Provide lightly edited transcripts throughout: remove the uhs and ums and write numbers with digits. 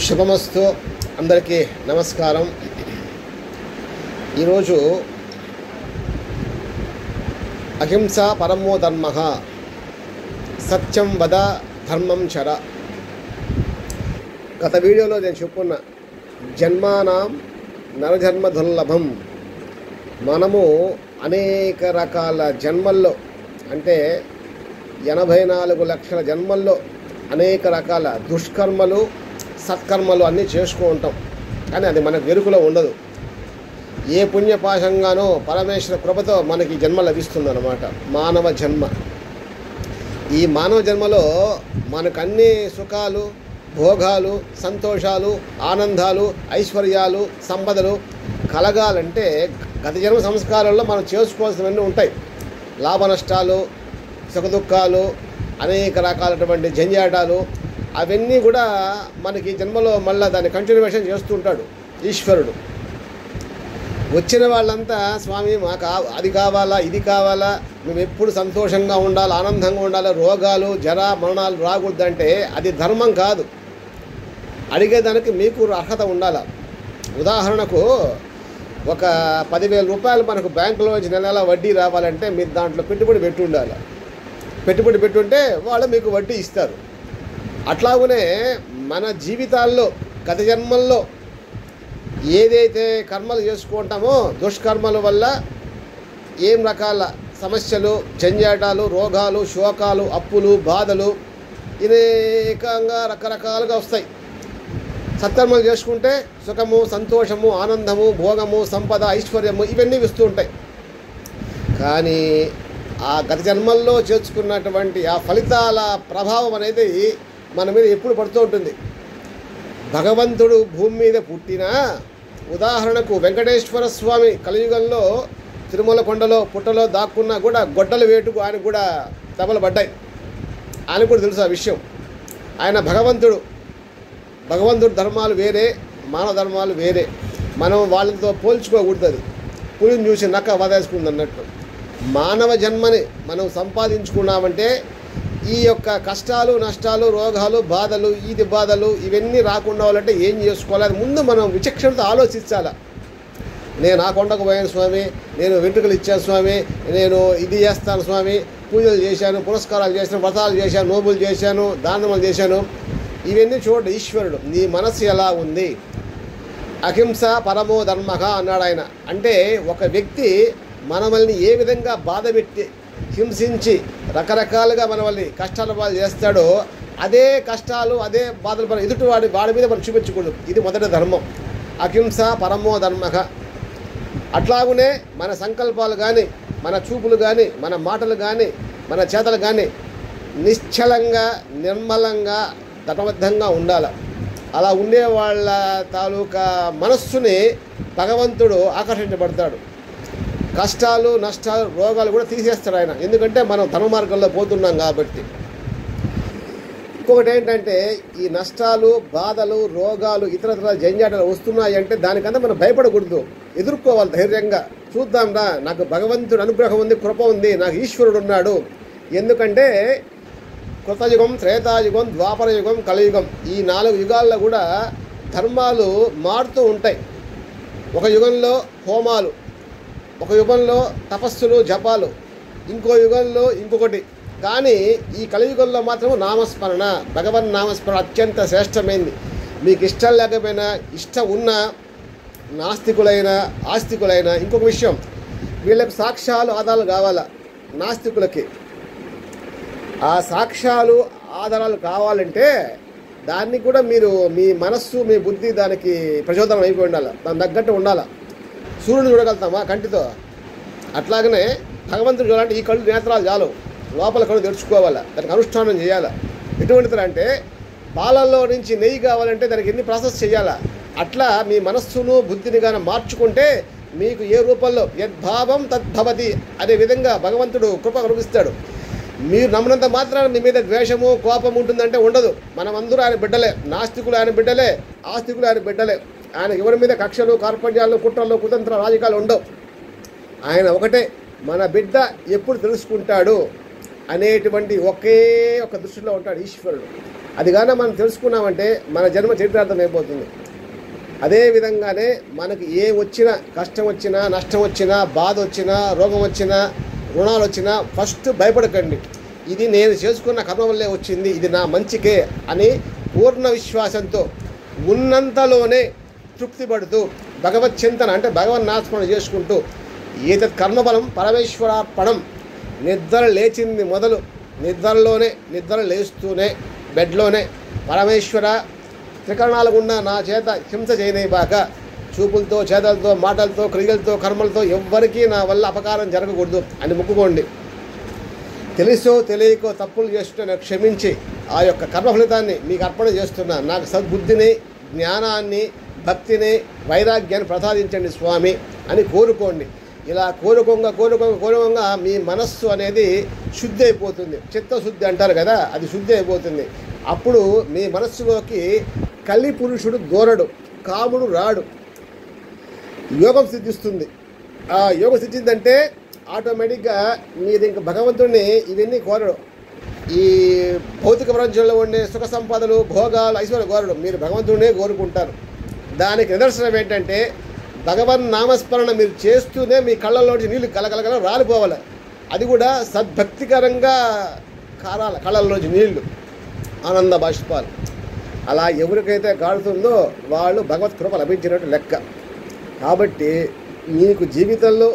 శుభమస్తు. అందరికీ నమస్కారం. ఈరోజు అహింస పరమో ధర్మ, సత్యం వద ధర్మం చర. గత వీడియోలో నేను చెప్పుకున్న జన్మానాం నరజన్మ దుర్లభం. మనము అనేక రకాల జన్మల్లో, అంటే 84 లక్షల జన్మల్లో అనేక రకాల దుష్కర్మలు సత్కర్మలు అన్నీ చేసుకుంటూ ఉంటాం. కానీ అది మనకు ఎరుకలో ఉండదు. ఏ పుణ్యపాశంగానో పరమేశ్వర కృపతో మనకి జన్మ లభిస్తుందన్నమాట, మానవ జన్మ. ఈ మానవ జన్మలో మనకు అన్ని సుఖాలు, భోగాలు, సంతోషాలు, ఆనందాలు, ఐశ్వర్యాలు, సంపదలు కలగాలంటే గత జన్మ సంస్కారాల్లో మనం చేసుకోవాల్సినవన్నీ ఉంటాయి. లాభ నష్టాలు, సుఖదుఖాలు, అనేక రకాలటువంటి జంజాటాలు, అవన్నీ కూడా మనకి జన్మలో మళ్ళీ దాన్ని కంటిన్యూషన్ చేస్తూ ఉంటాడు ఈశ్వరుడు. వచ్చిన వాళ్ళంతా స్వామి మాకు అది కావాలా, ఇది కావాలా, మేము ఎప్పుడు సంతోషంగా ఉండాలి, ఆనందంగా ఉండాలి, రోగాలు జర మరణాలు రాకూడదంటే అది ధర్మం కాదు. అడిగేదానికి మీకు అర్హత ఉండాలి. ఉదాహరణకు ఒక 10,000 రూపాయలు మనకు బ్యాంకులో నుంచి నెల వడ్డీ రావాలంటే మీరు దాంట్లో పెట్టుబడి పెట్టి ఉండాలి. పెట్టుబడి పెట్టుంటే వాళ్ళు మీకు వడ్డీ ఇస్తారు. అట్లాగనే మన జీవితాల్లో గత జన్మల్లో ఏదైతే కర్మలు చేసుకుంటామో దుష్కర్మల వల్ల ఏం రకాల సమస్యలు, జంజాటాలు, రోగాలు, శోకాలు, అప్పులు, బాధలు అనేకంగా రకరకాలుగా వస్తాయి. సత్కర్మలు చేసుకుంటే సుఖము, సంతోషము, ఆనందము, భోగము, సంపద, ఐశ్వర్యము ఇవన్నీ వస్తూ ఉంటాయి. కానీ ఆ గత జన్మల్లో చేసుకున్నటువంటి ఆ ఫలితాల ప్రభావం అనేది మన మీద ఎప్పుడు పడుతూ ఉంటుంది. భగవంతుడు భూమి మీద పుట్టినా, ఉదాహరణకు వెంకటేశ్వర స్వామి కలియుగంలో తిరుమల కొండలో పుట్టలో దాక్కున్నా కూడా గొడ్డల వేటుకు ఆయన కూడా దెబ్బలు పడ్డాయి. ఆయనకు కూడా తెలుసు ఆ విషయం. ఆయన భగవంతుడు ధర్మాలు వేరే, మానవ ధర్మాలు వేరే. మనం వాళ్ళతో పోల్చుకోకూడదు. అది పులిని చూసి నక్క వదేసుకుంది అన్నట్టు. మానవ జన్మని మనం సంపాదించుకున్నామంటే ఈ యొక్క కష్టాలు, నష్టాలు, రోగాలు, బాధలు, ఈది బాధలు ఇవన్నీ రాకుండా వాళ్ళంటే ఏం చేసుకోవాలి, అది ముందు మనం విచక్షణతో ఆలోచించాలి. నేను ఆ కొండకు పోయాను స్వామి, నేను వెంట్రుకలు ఇచ్చాను స్వామి, నేను ఇది చేస్తాను స్వామి, పూజలు చేశాను, పురస్కారాలు చేశాను, వ్రతాలు చేశాను, నోబులు చేశాను, దానములు చేశాను, ఇవన్నీ చూడండి. ఈశ్వరుడు నీ మనస్సు ఎలా ఉంది. అహింస పరమో ధర్మ అన్నాడు ఆయన. అంటే ఒక వ్యక్తి మనల్ని ఏ విధంగా బాధ పెట్టి హింసించి రకరకాలుగా మనల్ని కష్టాల పాలు చేస్తాడో అదే కష్టాలు, అదే బాధలు మన వాడి మీద మనం చూపించకూడదు. ఇది మొదటి ధర్మం. అహింస పరమో ధర్మ. అట్లాగనే మన సంకల్పాలు కానీ, మన చూపులు కానీ, మన మాటలు కానీ, మన చేతలు కానీ నిశ్చలంగా, నిర్మలంగా, దటబద్ధంగా ఉండాలి. అలా ఉండే వాళ్ళ తాలూకా మనస్సుని భగవంతుడు ఆకర్షించబడతాడు. కష్టాలు, నష్టాలు, రోగాలు కూడా తీసేస్తాడు ఆయన. ఎందుకంటే మనం ధర్మ మార్గంలో పోతున్నాం కాబట్టి. ఇంకొకటి ఏంటంటే ఈ నష్టాలు, బాధలు, రోగాలు, ఇతర జంజాటాలు వస్తున్నాయి అంటే దానికంతా మనం భయపడకూడదు, ఎదుర్కోవాలి ధైర్యంగా. చూద్దాం రా, నాకు భగవంతుడు అనుగ్రహం ఉంది, కృప ఉంది, నాకు ఈశ్వరుడు ఉన్నాడు. ఎందుకంటే కృతయుగం, త్రేతాయుగం, ద్వాపరయుగం, కలియుగం ఈ 4 యుగాల్లో కూడా ధర్మాలు మారుతూ ఉంటాయి. ఒక యుగంలో హోమాలు, ఒక యుగంలో తపస్సులు, జపాలు, ఇంకో యుగంలో ఇంకొకటి. కానీ ఈ కలియుగంలో మాత్రం నామస్మరణ, భగవన్ నామస్మరణ అత్యంత శ్రేష్టమైంది. మీకు ఇష్టం లేకపోయినా, ఇష్టం ఉన్నా, నాస్తికులైనా ఆస్తికులైనా. ఇంకొక విషయం, వీళ్ళకి సాక్ష్యాలు, ఆధారాలు కావాలా. నాస్తికులకి ఆ సాక్ష్యాలు, ఆధారాలు కావాలంటే దాన్ని కూడా మీరు మీ మనస్సు, మీ బుద్ధి దానికి ప్రచోదనం అయిపోయి ఉండాలి, దాని తగ్గట్టు ఉండాలి. సూర్యుని చూడగలుగుతామా కంటితో? అట్లాగనే భగవంతుడు చూడాలంటే ఈ కళ్ళు, నేత్రాలు చాలు, లోపల కళ్ళు తెరుచుకోవాలి, దానికి అనుష్ఠానం చేయాలి. ఎటువంటిది అంటే పాలల్లో నుంచి నెయ్యి కావాలంటే దానికి ఎన్ని ప్రాసెస్ చేయాలా. అట్లా మీ మనస్సును, బుద్ధిని కానీ మార్చుకుంటే మీకు ఏ రూపంలో యద్భావం తద్భవతి అనే విధంగా భగవంతుడు కృప కనిపిస్తాడు. మీరు నమ్మినంత మాత్రాన మీ మీద ద్వేషము, కోపం ఉంటుందంటే ఉండదు. మనమందరూ ఆయన బిడ్డలే. నాస్తికులు ఆయన బిడ్డలే, ఆస్తికులు ఆయన బిడ్డలే. ఆయన ఎవరి మీద కక్షలు, కార్పణ్యాలు, కుట్రలు, కుతంత్ర రాజకాలు ఉండవు. ఆయన ఒకటే, మన బిడ్డ ఎప్పుడు తెలుసుకుంటాడు అనేటువంటి ఒకే ఒక దృష్టిలో ఉంటాడు ఈశ్వరుడు. అది కానీ మనం తెలుసుకున్నామంటే మన జన్మ చరిత్రార్థం అయిపోతుంది. అదేవిధంగానే మనకి ఏ వచ్చినా, కష్టం వచ్చినా, నష్టం వచ్చినా, బాధ వచ్చినా, రోగం వచ్చినా, రుణాలు వచ్చినా ఫస్ట్ భయపడకండి. ఇది నేను చేసుకున్న కర్మ వల్లే వచ్చింది, ఇది నా మంచికే అని పూర్ణ విశ్వాసంతో ఉన్నంతలోనే తృప్తి పడుతూ భగవత్ చింతన అంటే భగవన్ నామస్మరణ చేసుకుంటూ ఏతత్ కర్మఫలం పరమేశ్వరార్పణం. నిద్ర లేచింది మొదలు నిద్ర లేస్తూనే బెడ్లోనే పరమేశ్వర త్రికరణాల గుండా నా చేత హింస చేయనివ్వక, చూపులతో, చేతలతో, మాటలతో, క్రియలతో, కర్మలతో ఎవ్వరికీ నా వల్ల అపకారం జరగకూడదు అని మొక్కుకోండి. తెలుసో తెలియకో తప్పులు చేస్తుంటే క్షమించి ఆ యొక్క కర్మ ఫలితాన్ని మీకు అర్పణ చేస్తున్నా. నాకు సద్బుద్ధిని, జ్ఞానాన్ని, భక్తిని, వైరాగ్యాన్ని ప్రసాదించండి స్వామి అని కోరుకోండి. ఇలా కోరుకోగా మీ మనస్సు అనేది శుద్ధి అయిపోతుంది. చిత్తశుద్ధి అంటారు కదా, అది శుద్ధి అయిపోతుంది. అప్పుడు మీ మనస్సులోకి కలి పురుషుడు దూరడు, కాముడు రాడు, యోగం సిద్ధిస్తుంది. ఆ యోగం సిద్ధిందంటే ఆటోమేటిక్గా మీరు ఇంక భగవంతుడిని ఇవన్నీ కోరడు. ఈ భౌతిక ప్రపంచంలో ఉండే సుఖ సంపదలు, భోగాలు, ఐశ్వర్య కోరడు. మీరు భగవంతుడినే కోరుకుంటారు. దానికి నిదర్శనం ఏంటంటే భగవన్ నామస్మరణ మీరు చేస్తూనే మీ కళ్ళల్లోంచి నీళ్ళు కలకలకల రాలిపోవాలి. అది కూడా సద్భక్తికరంగా కారాలి కళ్ళల్లోంచి నీళ్లు, ఆనంద బాష్పాలు. అలా ఎవరికైతే కాడుతుందో వాళ్ళు భగవత్ కృప లభించినట్టు లెక్క. కాబట్టి మీకు జీవితంలో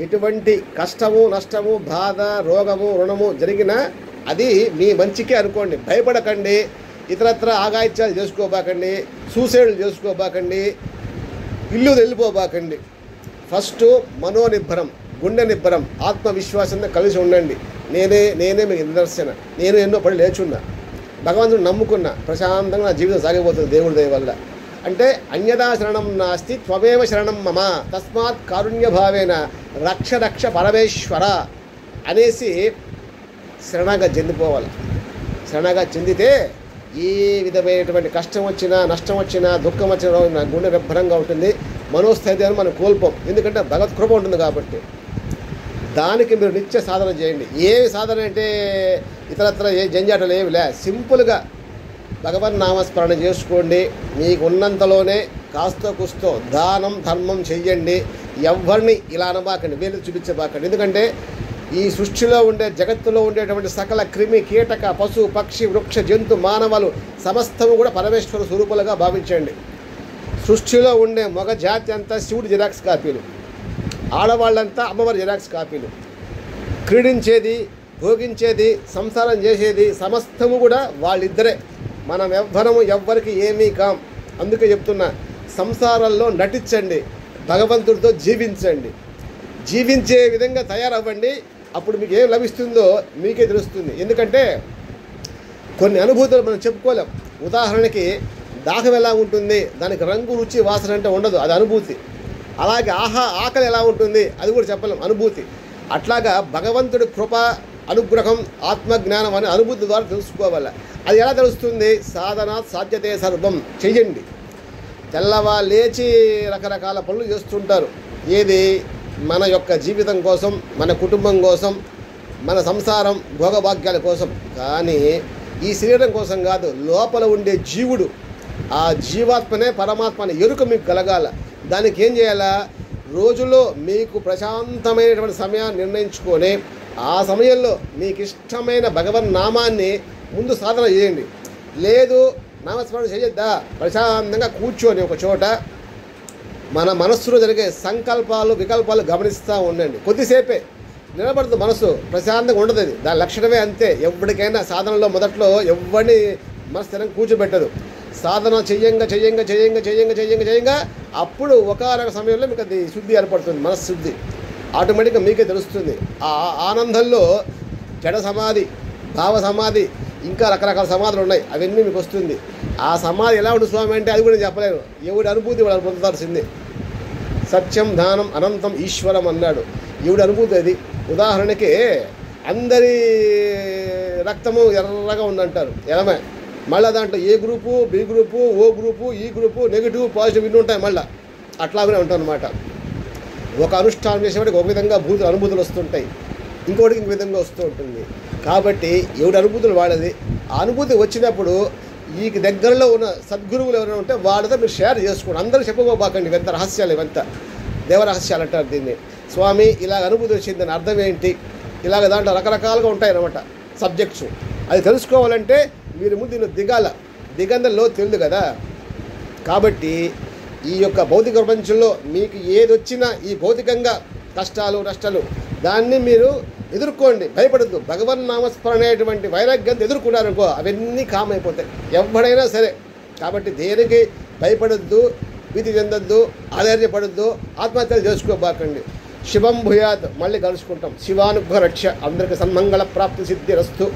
ఎటువంటి కష్టము, నష్టము, బాధ, రోగము, రుణము జరిగినా అది మీ మంచికే అనుకోండి. భయపడకండి, ఇతరత్ర ఆగాయిత్యాలు చేసుకోబాకండి, సూసైడ్లు చేసుకోబాకండి, ఇల్లు వెళ్ళిపోబాకండి. ఫస్ట్ మనోనిబ్బరం, గుండె నిబ్బరం, ఆత్మవిశ్వాసంతో కలిసి ఉండండి. నేనే మీకు నిదర్శన. నేను ఎన్నో పడి లేచున్నా, భగవంతుడు నమ్ముకున్నా, ప్రశాంతంగా నా జీవితం సాగిపోతుంది దేవుడి దయ వల్ల. అంటే అన్యదా శరణం నాస్తి త్వమేవ శరణం మమ తస్మాత్ కారుణ్యభావేన రక్ష పరమేశ్వర అనేసి శరణగా చెందిపోవాలి. శరణగా చెందితే ఏ విధమైనటువంటి కష్టం వచ్చినా, నష్టం వచ్చినా, దుఃఖం వచ్చినా గుండె నిబ్బరంగా ఉంటుంది. మనోస్థైర్యాన్ని మనం కోల్పోం, ఎందుకంటే భగవత్ కృప ఉంటుంది కాబట్టి. దానికి మీరు నిత్య సాధన చేయండి. ఏమి సాధన అంటే ఇతరత్ర ఏ జంజాటలు ఏమి లే, సింపుల్గా భగవన్ నామస్మరణ చేసుకోండి. మీకు ఉన్నంతలోనే కాస్తో కుస్తో దానం, ధర్మం చెయ్యండి. ఎవరిని ఇలా అనబాకండి, వేలు చూపించబాకండి. ఎందుకంటే ఈ సృష్టిలో ఉండే, జగత్తులో ఉండేటువంటి సకల క్రిమి, కీటక, పశు, పక్షి, వృక్ష, జంతు, మానవాలు సమస్తము కూడా పరమేశ్వర స్వరూపులుగా భావించండి. సృష్టిలో ఉండే మగ జాతి అంతా శివుడి జిరాక్స్ కాపీలు, ఆడవాళ్ళంతా అమ్మవారి జిరాక్స్ కాపీలు. క్రీడించేది, భోగించేది, సంసారం చేసేది సమస్తము కూడా వాళ్ళిద్దరే. మనం ఎవ్వరికి ఏమీ కాం. అందుకే చెప్తున్నా, సంసారంలో నటించండి, భగవంతుడితో జీవించండి, జీవించే విధంగా తయారవ్వండి. అప్పుడు మీకు ఏం లభిస్తుందో మీకే తెలుస్తుంది. ఎందుకంటే కొన్ని అనుభూతులు మనం చెప్పుకోలేం. ఉదాహరణకి దాహం ఎలా ఉంటుంది, దానికి రంగు, రుచి, వాసన అంటే ఉండదు, అది అనుభూతి. అలాగే ఆకలి ఎలా ఉంటుంది అది కూడా చెప్పలేం, అనుభూతి. అట్లాగా భగవంతుడి కృప, అనుగ్రహం, ఆత్మజ్ఞానం అనే అనుభూతి ద్వారా తెలుసుకోవాలి. అది ఎలా తెలుస్తుంది? సాధన సాధ్యతే సర్వం చెయ్యండి. తెల్లవా లేచి రకరకాల పనులు చేస్తుంటారు. ఏది? మన యొక్క జీవితం కోసం, మన కుటుంబం కోసం, మన సంసారం, భోగభాగ్యాల కోసం. కానీ ఈ శరీరం కోసం కాదు, లోపల ఉండే జీవుడు, ఆ జీవాత్మనే పరమాత్మని ఎరుక మీకు కలగాల. దానికి ఏం చేయాలా? రోజులో మీకు ప్రశాంతమైనటువంటి సమయాన్ని నిర్ణయించుకొని ఆ సమయంలో మీకు ఇష్టమైన భగవన్ నామాన్ని ముందు సాధన చేయండి. లేదు నామస్మరణ చేయొద్దా? ప్రశాంతంగా కూర్చొని ఒక చోట మన మనస్సులో జరిగే సంకల్పాలు, వికల్పాలు గమనిస్తూ ఉండండి. కొద్దిసేపే నిలబడదు, మనసు ప్రశాంతంగా ఉండదు. అది దాని లక్షణమే అంతే. ఎప్పటికైనా సాధనలో మొదట్లో ఎవరిని మనస్థిరంగా కూర్చోబెట్టదు. సాధన చెయ్యంగా అప్పుడు ఒకనొక సమయంలో మీకు అది శుద్ధి ఏర్పడుతుంది, మనశ్శుద్ధి ఆటోమేటిక్గా మీకే తెలుస్తుంది. ఆ ఆనందంలో జడ సమాధి, భావ సమాధి, ఇంకా రకరకాల సమాధులు ఉన్నాయి, అవన్నీ మీకు వస్తుంది. ఆ సమాధి ఎలా ఉంటుంది స్వామి అంటే అది కూడా నేను చెప్పలేను. ఎవడి అనుభూతి వాళ్ళు పొందాల్సిందే. సత్యం ధానం అనంతం ఈశ్వరం అన్నాడు. ఎవడి అనుభూతి అది. ఉదాహరణకి అందరి రక్తము ఎర్రగా ఉందంటారు, ఎలమే. మళ్ళీ దాంట్లో A group, B group, O group, ఈ గ్రూపు, నెగిటివ్, పాజిటివ్ ఇన్ని ఉంటాయి. మళ్ళీ అట్లాగనే ఉంటాయి అన్నమాట. ఒక అనుష్ఠానం చేసేవాడికి ఒక విధంగా అనుభూతులు వస్తుంటాయి, ఇంకోటికి ఇంక విధంగా వస్తూ ఉంటుంది. కాబట్టి ఎవడి అనుభూతులు వాడేది. ఆ అనుభూతి వచ్చినప్పుడు ఈ దగ్గరలో ఉన్న సద్గురువులు ఎవరైనా ఉంటే వాళ్ళతో మీరు షేర్ చేసుకోండి. అందరూ చెప్పుకోబాకండి, ఇవంత రహస్యాలు, ఇవంతా దేవరహస్యాలు అంటారు దీన్ని. స్వామి ఇలాగ అనుభూతి వచ్చింది, దాని అర్థం ఏంటి, ఇలాగ దాంట్లో రకరకాలుగా ఉంటాయన్నమాట సబ్జెక్ట్స్. అది తెలుసుకోవాలంటే మీరు ముందు దీన్ని దిగందలో తెలియదు కదా. కాబట్టి ఈ యొక్క భౌతిక ప్రపంచంలో మీకు ఏది వచ్చినా ఈ భౌతికంగా కష్టాలు నష్టాలు దాన్ని మీరు ఎదుర్కోండి, భయపడద్దు. భగవన్ నామస్మరణ అనేటువంటి వైరాగ్యాన్ని ఎదుర్కొన్నారనుకో అవన్నీ కామ్ అయిపోతాయి, ఎవడైనా సరే. కాబట్టి దేనికి భయపడద్దు, భీతి చెందొద్దు, ఆధైర్యపడద్దు, ఆత్మహత్యలు చేసుకోబాకండి. శివం భూయాత్, మళ్ళీ కలుసుకుంటాం. శివానుగ్రహ రక్ష. అందరికి సన్మంగళ ప్రాప్తి సిద్ధిరస్తు.